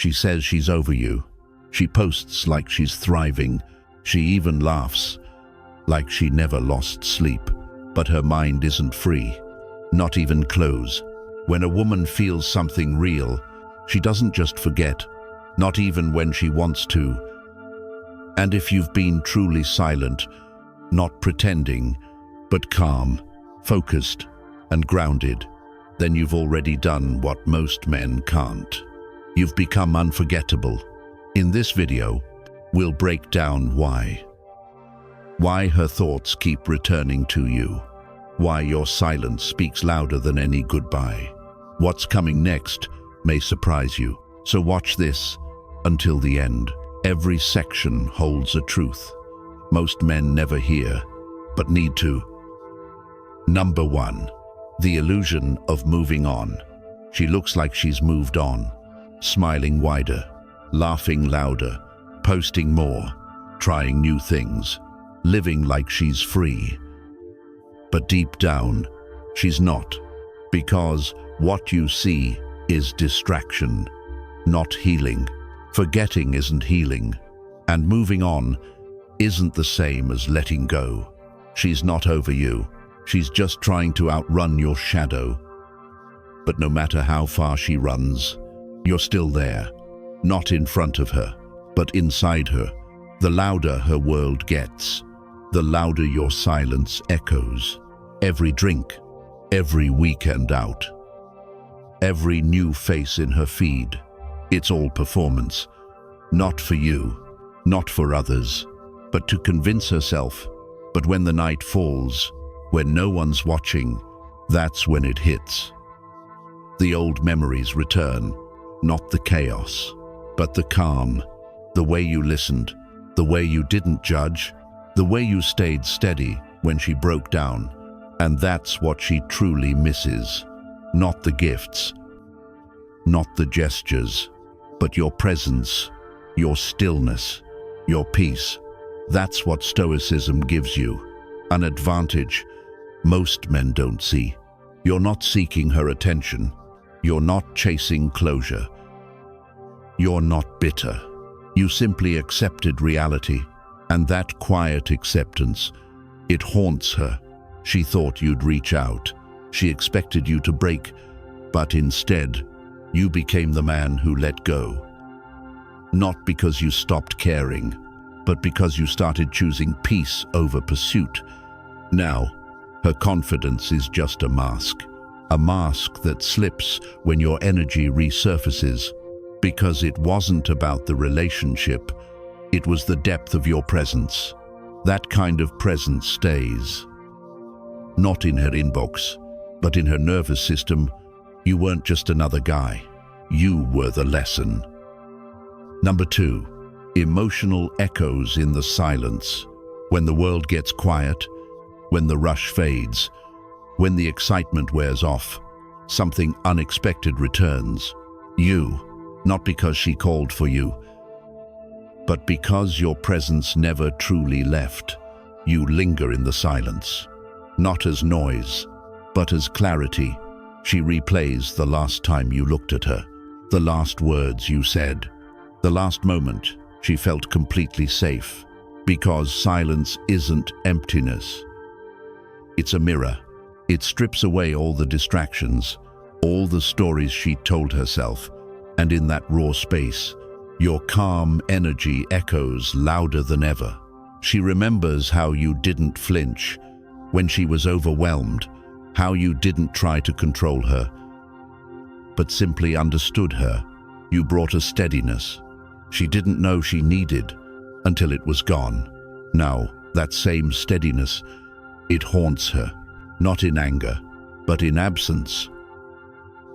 She says she's over you. She posts like she's thriving. She even laughs like she never lost sleep. But her mind isn't free, not even close. When a woman feels something real, she doesn't just forget, not even when she wants to. And if you've been truly silent, not pretending, but calm, focused, and grounded, then you've already done what most men can't. You've become unforgettable. In this video, we'll break down why. Why her thoughts keep returning to you. Why your silence speaks louder than any goodbye. What's coming next may surprise you, so watch this until the end. Every section holds a truth most men never hear, but need to. Number 1. The illusion of moving on. She looks like she's moved on, smiling wider, laughing louder, posting more, trying new things, living like she's free. But deep down, she's not, because what you see is distraction, not healing. Forgetting isn't healing, and moving on isn't the same as letting go. She's not over you. She's just trying to outrun your shadow. But no matter how far she runs, you're still there, not in front of her, but inside her. The louder her world gets, the louder your silence echoes. Every drink, every weekend out, every new face in her feed, it's all performance. Not for you, not for others, but to convince herself. But when the night falls, when no one's watching, that's when it hits. The old memories return, not the chaos, but the calm, the way you listened, the way you didn't judge, the way you stayed steady when she broke down. And that's what she truly misses. Not the gifts, not the gestures, but your presence, your stillness, your peace. That's what Stoicism gives you, an advantage most men don't see. You're not seeking her attention. You're not chasing closure. You're not bitter. You simply accepted reality, and that quiet acceptance, it haunts her. She thought you'd reach out. She expected you to break, but instead, you became the man who let go. Not because you stopped caring, but because you started choosing peace over pursuit. Now, her confidence is just a mask that slips when your energy resurfaces, because it wasn't about the relationship, it was the depth of your presence. That kind of presence stays. Not in her inbox, but in her nervous system. You weren't just another guy. You were the lesson. Number 2, emotional echoes in the silence. When the world gets quiet, when the rush fades, when the excitement wears off, something unexpected returns. You, not because she called for you, but because your presence never truly left. You linger in the silence, not as noise, but as clarity. She replays the last time you looked at her, the last words you said, the last moment she felt completely safe, because silence isn't emptiness. It's a mirror. It strips away all the distractions, all the stories she told herself, and in that raw space, your calm energy echoes louder than ever. She remembers how you didn't flinch when she was overwhelmed, how you didn't try to control her, but simply understood her. You brought a steadiness she didn't know she needed until it was gone. Now, that same steadiness, it haunts her, not in anger, but in absence.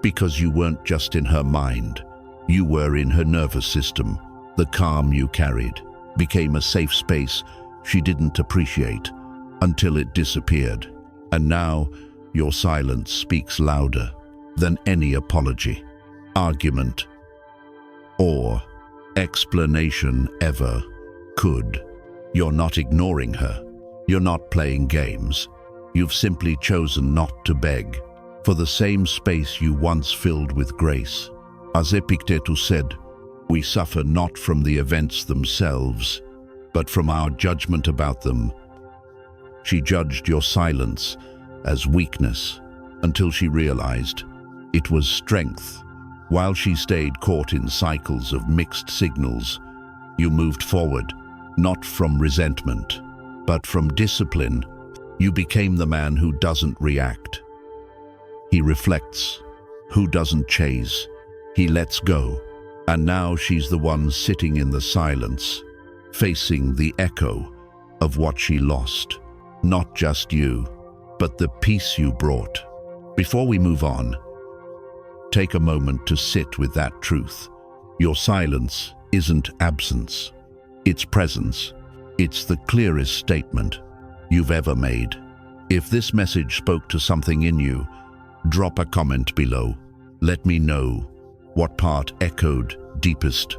Because you weren't just in her mind, you were in her nervous system. The calm you carried became a safe space she didn't appreciate until it disappeared. And now, your silence speaks louder than any apology, argument, or explanation ever could. You're not ignoring her. You're not playing games. You've simply chosen not to beg for the same space you once filled with grace. As Epictetus said, We suffer not from the events themselves, but from our judgment about them. She judged your silence as weakness until she realized it was strength. While she stayed caught in cycles of mixed signals, you moved forward, not from resentment, but from discipline. You became the man who doesn't react. He reflects. Who doesn't chase. He lets go. And now she's the one sitting in the silence, facing the echo of what she lost. Not just you, but the peace you brought. Before we move on, take a moment to sit with that truth. Your silence isn't absence. It's presence. It's the clearest statement you've ever made. If this message spoke to something in you, drop a comment below. Let me know what part echoed deepest.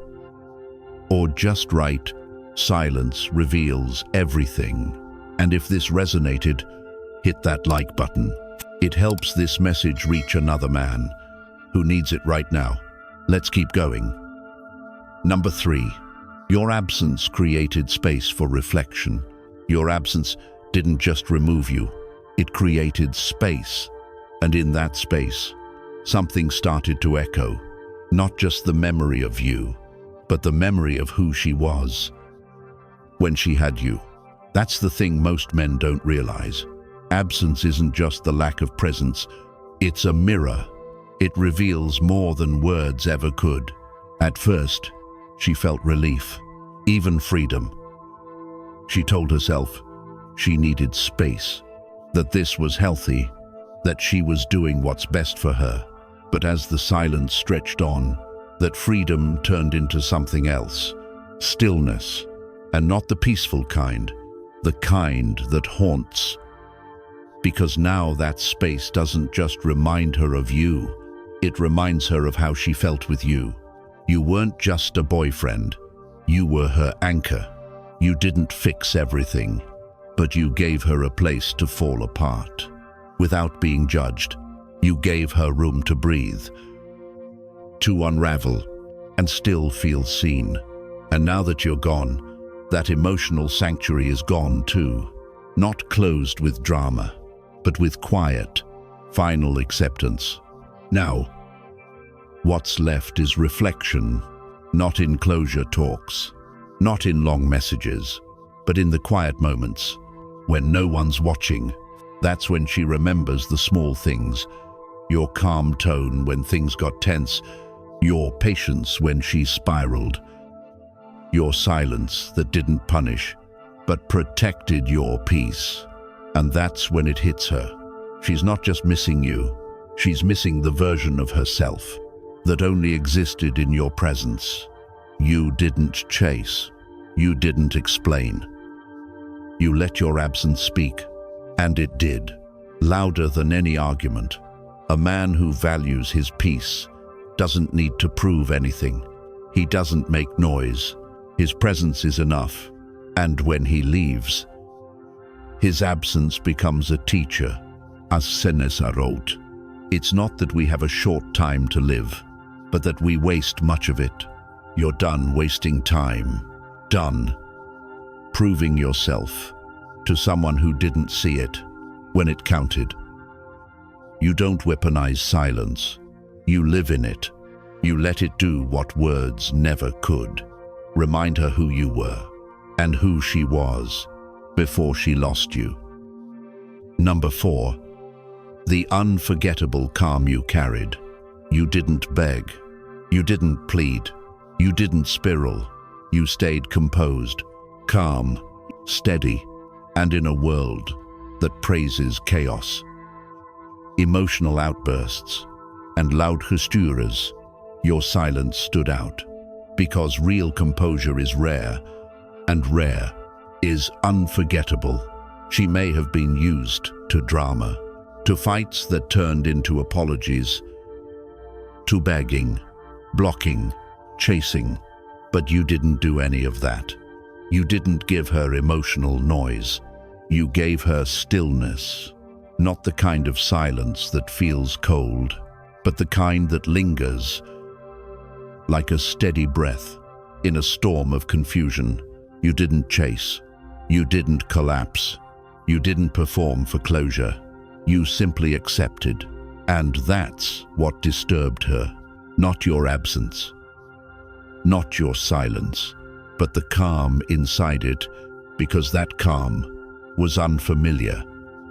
Or just write, "Silence reveals everything." And if this resonated, hit that like button. It helps this message reach another man who needs it right now. Let's keep going. Number 3, your absence created space for reflection. Your absence didn't just remove you, it created space. And in that space, something started to echo. Not just the memory of you, but the memory of who she was when she had you. That's the thing most men don't realize. Absence isn't just the lack of presence, it's a mirror. It reveals more than words ever could. At first, she felt relief, even freedom. She told herself she needed space, that this was healthy, that she was doing what's best for her. But as the silence stretched on, that freedom turned into something else. Stillness, and not the peaceful kind, the kind that haunts. Because now that space doesn't just remind her of you, it reminds her of how she felt with you. You weren't just a boyfriend, you were her anchor. You didn't fix everything, but you gave her a place to fall apart. Without being judged, you gave her room to breathe, to unravel, and still feel seen. And now that you're gone, that emotional sanctuary is gone too. Not closed with drama, but with quiet, final acceptance. Now, what's left is reflection, not in closure talks, not in long messages, but in the quiet moments, when no one's watching. That's when she remembers the small things. Your calm tone when things got tense, your patience when she spiraled, your silence that didn't punish, but protected your peace. And that's when it hits her. She's not just missing you, she's missing the version of herself that only existed in your presence. You didn't chase, you didn't explain. You let your absence speak, and it did, louder than any argument. A man who values his peace doesn't need to prove anything. He doesn't make noise. His presence is enough. And when he leaves, his absence becomes a teacher. As Seneca wrote, it's not that we have a short time to live, but that we waste much of it. You're done wasting time. Done proving yourself to someone who didn't see it when it counted. You don't weaponize silence. You live in it. You let it do what words never could. Remind her who you were and who she was before she lost you. Number 4, the unforgettable calm you carried. You didn't beg. You didn't plead. You didn't spiral. You stayed composed, calm, steady, and in a world that praises chaos, emotional outbursts, and loud gestuures, your silence stood out. Because real composure is rare, and rare is unforgettable. She may have been used to drama, to fights that turned into apologies, to begging, blocking, chasing, but you didn't do any of that. You didn't give her emotional noise. You gave her stillness. Not the kind of silence that feels cold, but the kind that lingers like a steady breath in a storm of confusion. You didn't chase. You didn't collapse. You didn't perform for closure. You simply accepted. And that's what disturbed her. Not your absence, not your silence, but the calm inside it, because that calm was unfamiliar.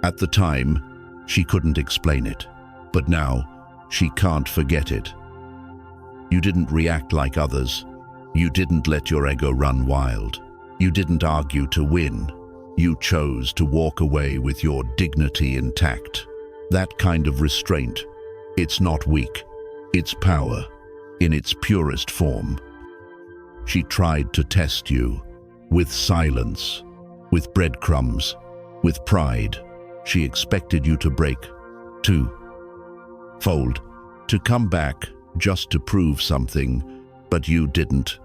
At the time, she couldn't explain it, but now she can't forget it. You didn't react like others. You didn't let your ego run wild. You didn't argue to win. You chose to walk away with your dignity intact. That kind of restraint, it's not weak, it's power in its purest form. She tried to test you with silence, with breadcrumbs, with pride. She expected you to break, to fold, to come back just to prove something, but you didn't.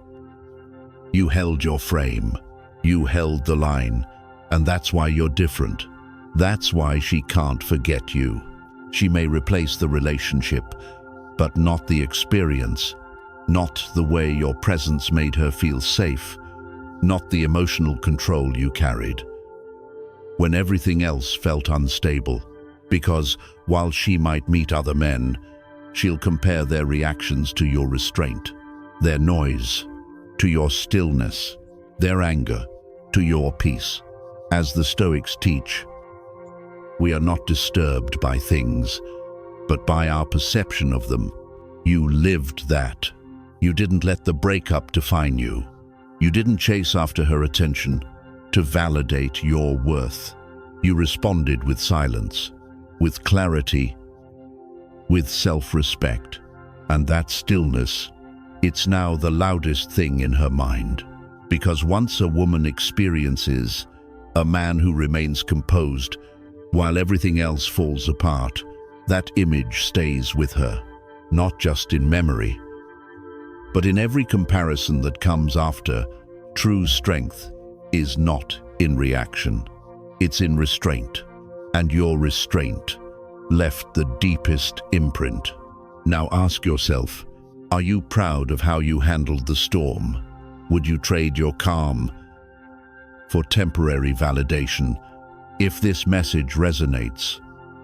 You held your frame, you held the line, and that's why you're different. That's why she can't forget you. She may replace the relationship, but not the experience, not the way your presence made her feel safe, not the emotional control you carried when everything else felt unstable. Because while she might meet other men, she'll compare their reactions to your restraint, their noise, to your stillness, their anger, to your peace. As the Stoics teach, we are not disturbed by things, but by our perception of them. You lived that. You didn't let the breakup define you. You didn't chase after her attention to validate your worth. You responded with silence, with clarity, with self-respect. And that stillness, it's now the loudest thing in her mind. Because once a woman experiences a man who remains composed while everything else falls apart, that image stays with her, not just in memory, but in every comparison that comes after. True strength is not in reaction, it's in restraint, and your restraint left the deepest imprint. Now ask yourself, are you proud of how you handled the storm? Would you trade your calm for temporary validation? If this message resonates,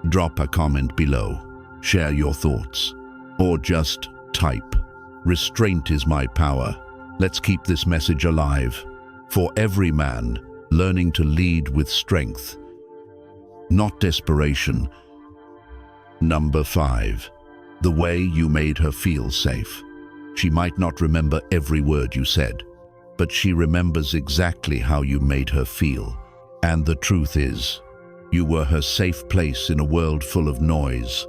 drop a comment below, share your thoughts, or just type, "Restraint is my power." Let's keep this message alive. For every man, learning to lead with strength, not desperation. Number 5. The way you made her feel safe. She might not remember every word you said, but she remembers exactly how you made her feel. And the truth is, you were her safe place in a world full of noise.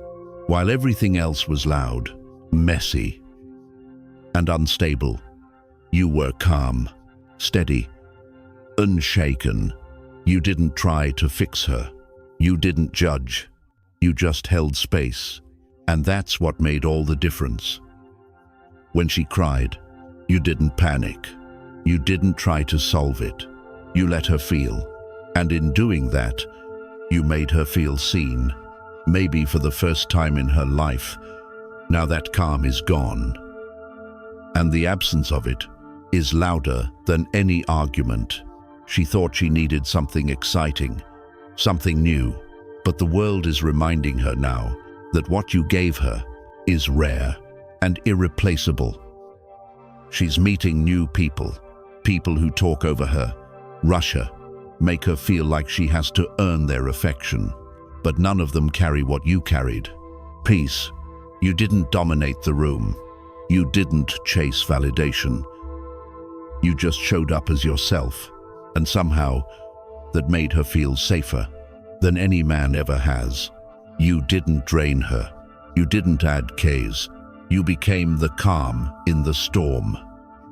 While everything else was loud, messy, and unstable, you were calm, steady, unshaken. You didn't try to fix her. You didn't judge. You just held space. And that's what made all the difference. When she cried, you didn't panic. You didn't try to solve it. You let her feel. And in doing that, you made her feel seen, maybe for the first time in her life. Now that calm is gone, and the absence of it is louder than any argument. She thought she needed something exciting, something new, but the world is reminding her now that what you gave her is rare and irreplaceable. She's meeting new people, people who talk over her, rush her, make her feel like she has to earn their affection. But none of them carry what you carried. Peace. You didn't dominate the room. You didn't chase validation. You just showed up as yourself, and somehow that made her feel safer than any man ever has. You didn't drain her. You didn't add Ks. You became the calm in the storm.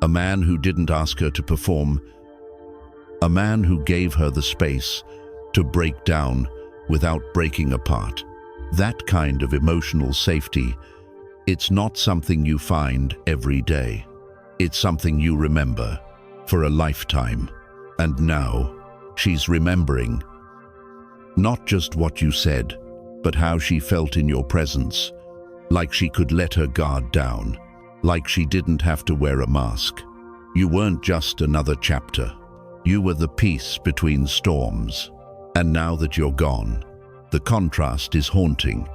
A man who didn't ask her to perform. A man who gave her the space to break down without breaking apart. That kind of emotional safety, it's not something you find every day. It's something you remember for a lifetime. And now, she's remembering not just what you said, but how she felt in your presence, like she could let her guard down, like she didn't have to wear a mask. You weren't just another chapter. You were the peace between storms. And now that you're gone, the contrast is haunting.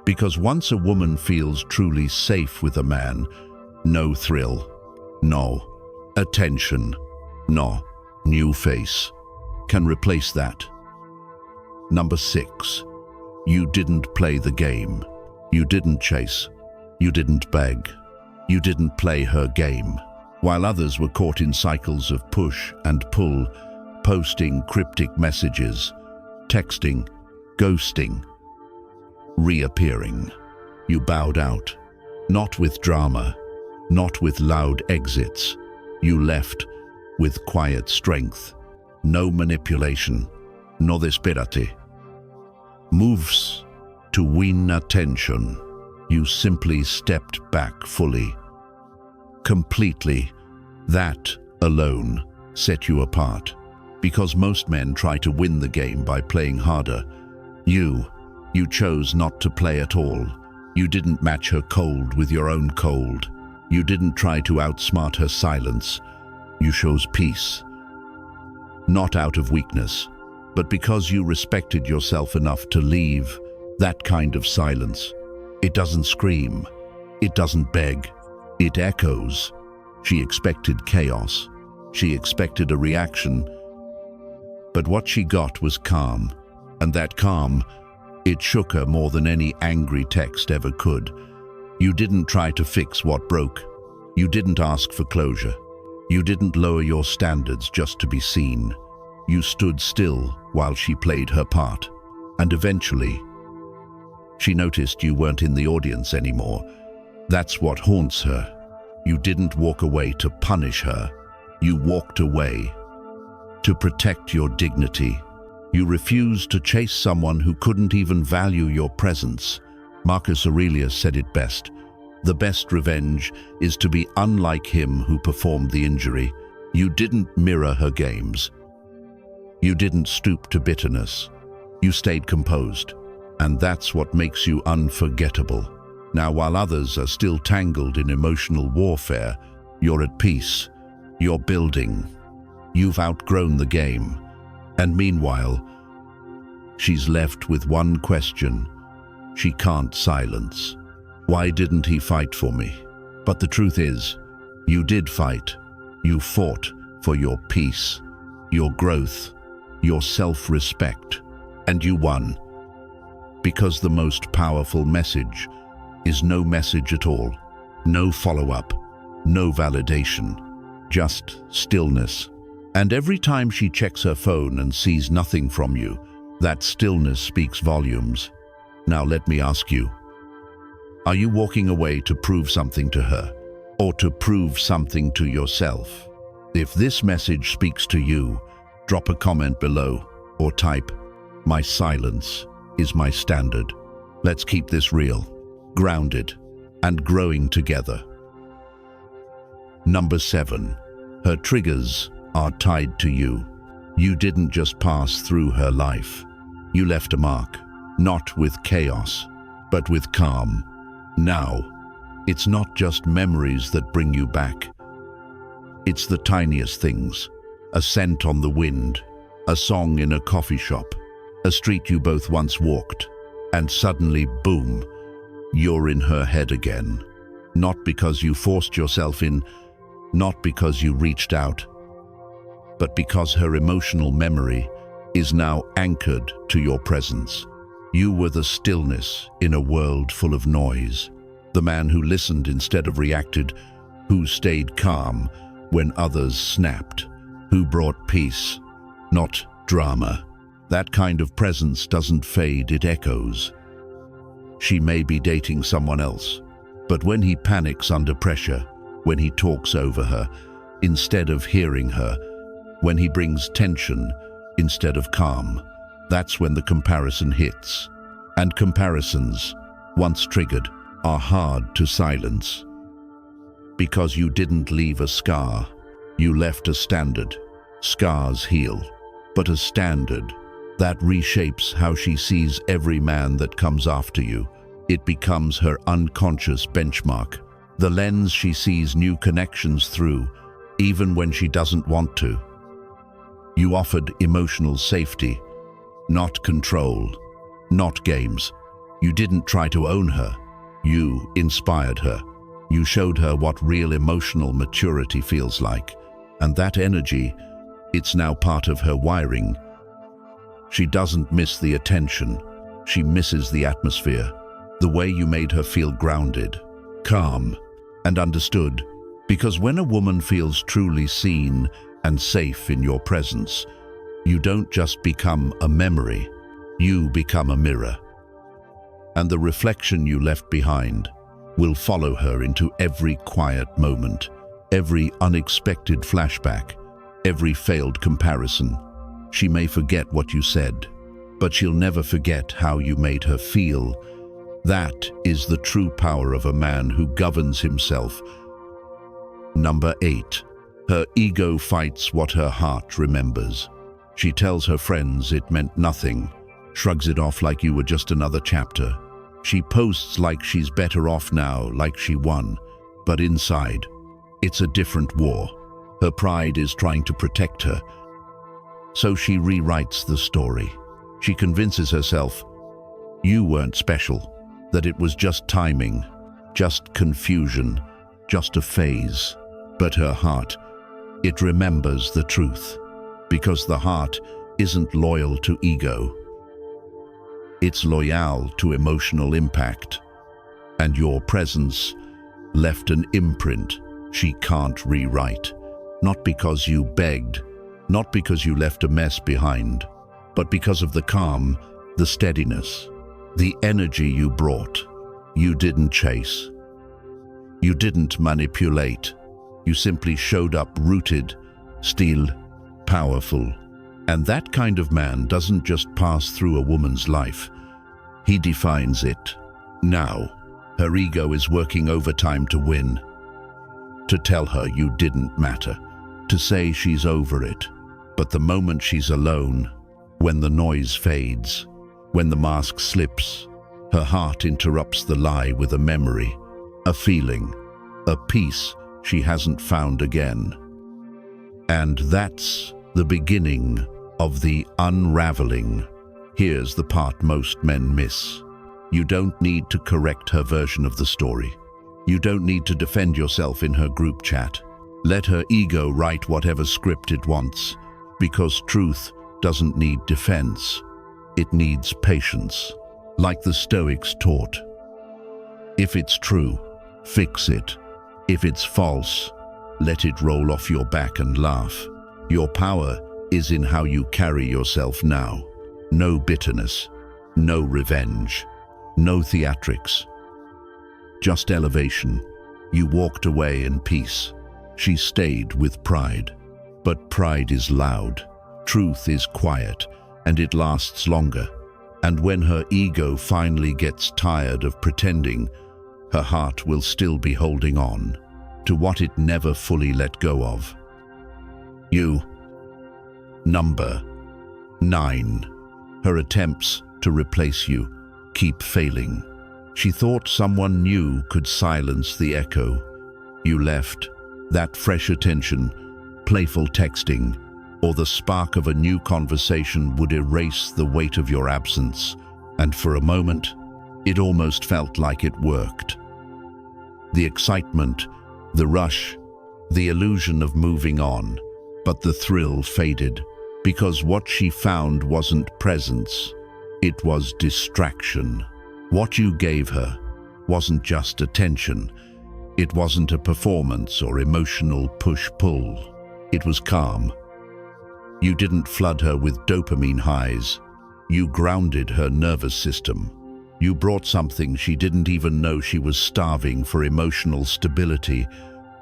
Because once a woman feels truly safe with a man, no thrill, no attention, no new face can replace that. Number 6. You didn't play the game. You didn't chase. You didn't beg. You didn't play her game. While others were caught in cycles of push and pull, posting cryptic messages, texting, ghosting, reappearing, you bowed out. Not with drama, not with loud exits. You left with quiet strength. No manipulation, no desperate moves to win attention. You simply stepped back fully, completely. That alone set you apart. Because most men try to win the game by playing harder. You chose not to play at all. You didn't match her cold with your own cold. You didn't try to outsmart her silence. You chose peace. Not out of weakness, but because you respected yourself enough to leave that kind of silence. It doesn't scream. It doesn't beg. It echoes. She expected chaos. She expected a reaction. But what she got was calm. And that calm, it shook her more than any angry text ever could. You didn't try to fix what broke. You didn't ask for closure. You didn't lower your standards just to be seen. You stood still while she played her part. And eventually, she noticed you weren't in the audience anymore. That's what haunts her. You didn't walk away to punish her. You walked away to protect your dignity. You refused to chase someone who couldn't even value your presence. Marcus Aurelius said it best. The best revenge is to be unlike him who performed the injury. You didn't mirror her games. You didn't stoop to bitterness. You stayed composed. And that's what makes you unforgettable. Now, while others are still tangled in emotional warfare, you're at peace. You're building. You've outgrown the game. And meanwhile, she's left with one question she can't silence. Why didn't he fight for me? But the truth is, you did fight. You fought for your peace, your growth, your self-respect, and you won. Because the most powerful message is no message at all, no follow-up, no validation, just stillness. And every time she checks her phone and sees nothing from you, that stillness speaks volumes. Now let me ask you, are you walking away to prove something to her, or to prove something to yourself? If this message speaks to you, drop a comment below or type, "My silence is my standard." Let's keep this real, grounded, and growing together. Number 7. Her triggers are tied to you. You didn't just pass through her life. You left a mark, not with chaos, but with calm. Now, it's not just memories that bring you back. It's the tiniest things. A scent on the wind, a song in a coffee shop, a street you both once walked, and suddenly, boom, you're in her head again. Not because you forced yourself in, not because you reached out, but because her emotional memory is now anchored to your presence. You were the stillness in a world full of noise, the man who listened instead of reacted, who stayed calm when others snapped, who brought peace, not drama. That kind of presence doesn't fade, it echoes. She may be dating someone else, but when he panics under pressure, when he talks over her instead of hearing her, when he brings tension instead of calm, that's when the comparison hits. And comparisons, once triggered, are hard to silence. Because you didn't leave a scar, you left a standard. Scars heal, but a standard that reshapes how she sees every man that comes after you. It becomes her unconscious benchmark. the lens she sees new connections through, even when she doesn't want to. You offered emotional safety, not control, not games. You didn't try to own her. You inspired her. You showed her what real emotional maturity feels like. And that energy, it's now part of her wiring. She doesn't miss the attention. She misses the atmosphere, the way you made her feel grounded, calm, and understood. Because when a woman feels truly seen and safe in your presence, you don't just become a memory, you become a mirror. And the reflection you left behind will follow her into every quiet moment, every unexpected flashback, every failed comparison. She may forget what you said, but she'll never forget how you made her feel. That is the true power of a man who governs himself. Number 8. Her ego fights what her heart remembers. She tells her friends it meant nothing, shrugs it off like you were just another chapter. She posts like she's better off now, like she won. But inside, it's a different war. Her pride is trying to protect her. So she rewrites the story. She convinces herself, you weren't special, that it was just timing, just confusion, just a phase. But her heart, it remembers the truth, because the heart isn't loyal to ego. It's loyal to emotional impact, and your presence left an imprint she can't rewrite. Not because you begged, not because you left a mess behind, but because of the calm, the steadiness, the energy you brought. You didn't chase. You didn't manipulate. You simply showed up rooted, still, powerful. And that kind of man doesn't just pass through a woman's life. He defines it. Now, her ego is working overtime to win. To tell her you didn't matter. To say she's over it. But the moment she's alone, when the noise fades, when the mask slips, her heart interrupts the lie with a memory, a feeling, a peace she hasn't found again. And that's the beginning of the unraveling. Here's the part most men miss. You don't need to correct her version of the story. You don't need to defend yourself in her group chat. Let her ego write whatever script it wants, because truth doesn't need defense. It needs patience, like the Stoics taught. If it's true, fix it. If it's false, let it roll off your back and laugh. Your power is in how you carry yourself now. No bitterness, no revenge, no theatrics. Just elevation. You walked away in peace. She stayed with pride. But pride is loud. Truth is quiet, and it lasts longer. And when her ego finally gets tired of pretending, her heart will still be holding on to what it never fully let go of. You. Number 9. Her attempts to replace you keep failing. She thought someone new could silence the echo. You left. That fresh attention, playful texting, or the spark of a new conversation would erase the weight of your absence. And for a moment, it almost felt like it worked. The excitement, the rush, the illusion of moving on. But the thrill faded, because what she found wasn't presence, it was distraction. What you gave her wasn't just attention. It wasn't a performance or emotional push-pull. It was calm. You didn't flood her with dopamine highs. You grounded her nervous system. You brought something she didn't even know she was starving for: emotional stability.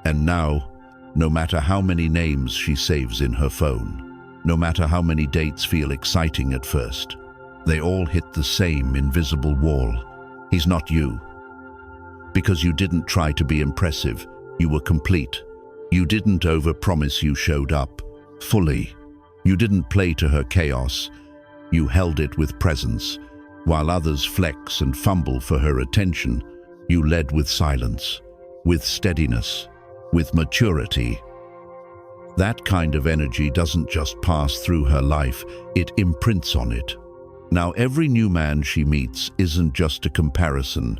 And now, no matter how many names she saves in her phone, no matter how many dates feel exciting at first, they all hit the same invisible wall. He's not you. Because you didn't try to be impressive, you were complete. You didn't overpromise, you showed up fully. You didn't play to her chaos, you held it with presence. While others flex and fumble for her attention, you led with silence. with steadiness, with maturity. That kind of energy doesn't just pass through her life, it imprints on it. Now, every new man she meets isn't just a comparison,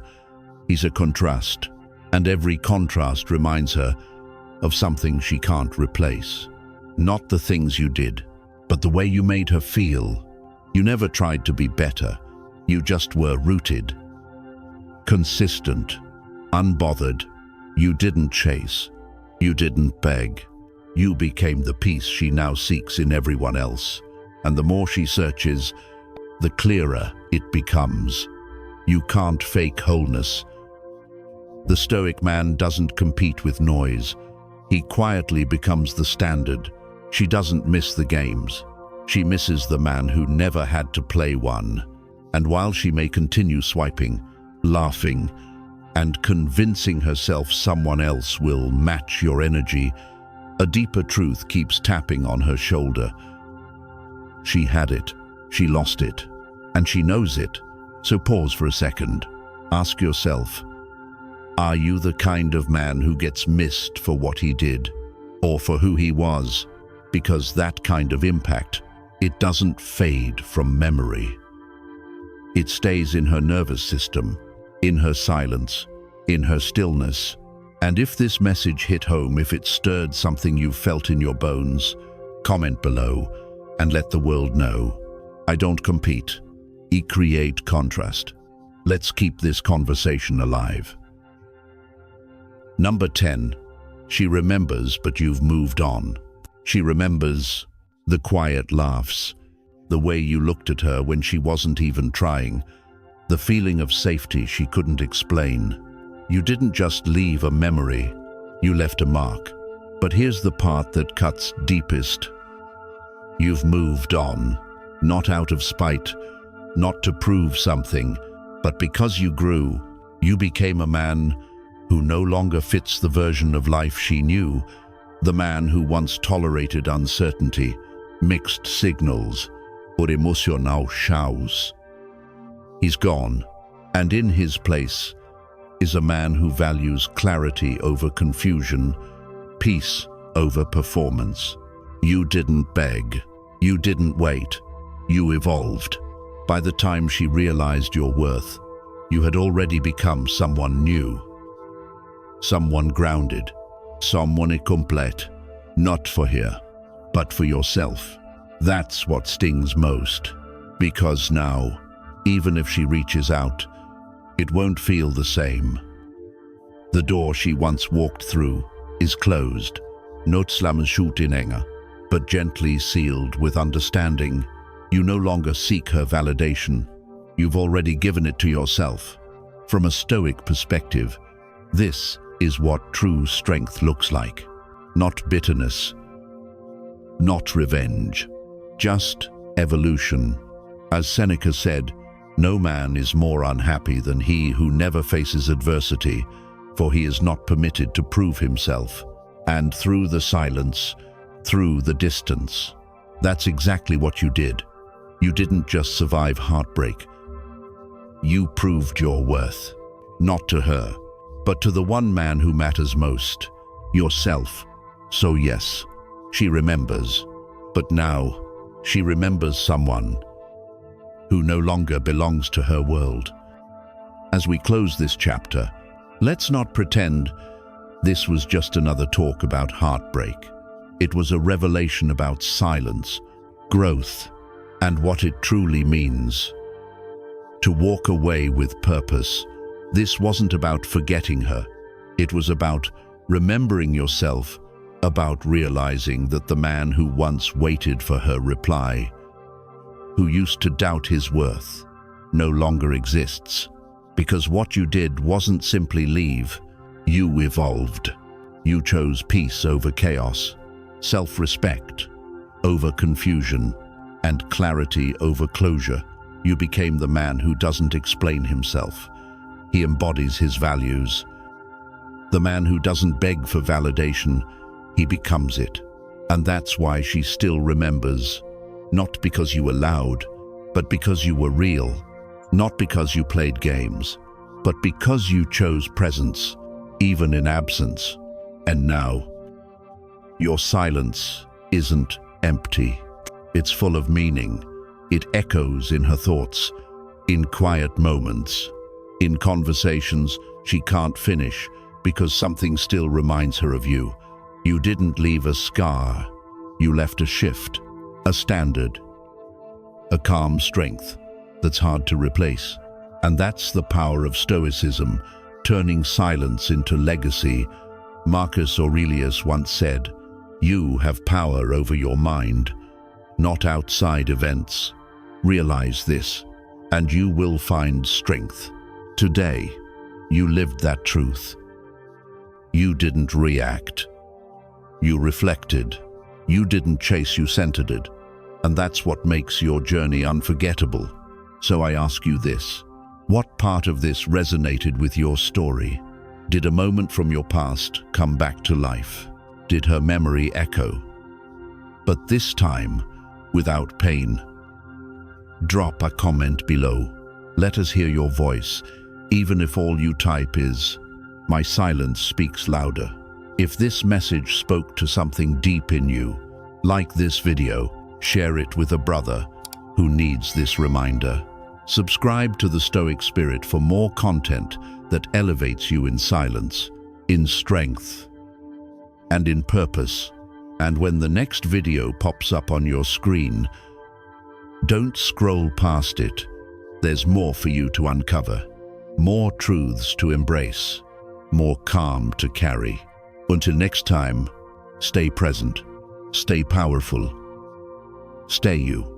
he's a contrast, and every contrast reminds her of something she can't replace. Not the things you did, but the way you made her feel. You never tried to be better, you just were rooted. Consistent, unbothered. You didn't chase, you didn't beg. You became the peace she now seeks in everyone else. And the more she searches, the clearer it becomes. You can't fake wholeness. The Stoic man doesn't compete with noise. He quietly becomes the standard. She doesn't miss the games. She misses the man who never had to play one. And while she may continue swiping, laughing, and convincing herself someone else will match your energy, a deeper truth keeps tapping on her shoulder. She had it, she lost it, and she knows it. So pause for a second. Ask yourself, are you the kind of man who gets missed for what he did, or for who he was? Because that kind of impact, it doesn't fade from memory. It stays in her nervous system, in her silence, in her stillness. And if this message hit home, if it stirred something you felt in your bones, comment below and let the world know. I don't compete, I create contrast. Let's keep this conversation alive. Number 10. She remembers, but you've moved on. She remembers the quiet laughs, the way you looked at her when she wasn't even trying, the feeling of safety she couldn't explain. You didn't just leave a memory, you left a mark. But here's the part that cuts deepest. You've moved on, not out of spite, not to prove something, but because you grew. You became a man who no longer fits the version of life she knew, the man who once tolerated uncertainty, mixed signals, or emotional chaos. He's gone, and in his place is a man who values clarity over confusion, peace over performance. You didn't beg, you didn't wait, you evolved. By the time she realized your worth, you had already become someone new. Someone grounded, someone complete, not for her, but for yourself. That's what stings most, because now, even if she reaches out, it won't feel the same. The door she once walked through is closed, not slummenschutinenga, but gently sealed with understanding. You no longer seek her validation. You've already given it to yourself. From a Stoic perspective, this is what true strength looks like. Not bitterness, not revenge, just evolution. As Seneca said, no man is more unhappy than he who never faces adversity, for he is not permitted to prove himself. And through the silence, through the distance, that's exactly what you did. You didn't just survive heartbreak. You proved your worth, not to her, but to the one man who matters most, yourself. So yes, she remembers, but now she remembers someone who no longer belongs to her world. As we close this chapter, let's not pretend this was just another talk about heartbreak. It was a revelation about silence, growth, and what it truly means to walk away with purpose. This wasn't about forgetting her. It was about remembering yourself, about realizing that the man who once waited for her reply, who used to doubt his worth, no longer exists. Because what you did wasn't simply leave, you evolved. You chose peace over chaos, self-respect over confusion, and clarity over closure. You became the man who doesn't explain himself. He embodies his values. The man who doesn't beg for validation, he becomes it. And that's why she still remembers. Not because you were loud, but because you were real. Not because you played games, but because you chose presence. even in absence. And now, your silence isn't empty. It's full of meaning. It echoes in her thoughts, in quiet moments, in conversations she can't finish because something still reminds her of you. You didn't leave a scar. You left a shift, a standard, a calm strength that's hard to replace. And that's the power of Stoicism, turning silence into legacy. Marcus Aurelius once said, "You have power over your mind, not outside events. Realize this, and you will find strength." Today, you lived that truth. You didn't react. You reflected. You didn't chase, you centered it. And that's what makes your journey unforgettable. So I ask you this. What part of this resonated with your story? Did a moment from your past come back to life? Did her memory echo? But this time, without pain. Drop a comment below. Let us hear your voice, even if all you type is, "My silence speaks louder." If this message spoke to something deep in you, like this video, share it with a brother who needs this reminder. Subscribe to the Stoic Spirit for more content that elevates you in silence, in strength, and in purpose. And when the next video pops up on your screen, don't scroll past it. There's more for you to uncover, more truths to embrace, more calm to carry. Until next time, stay present, stay powerful, stay you.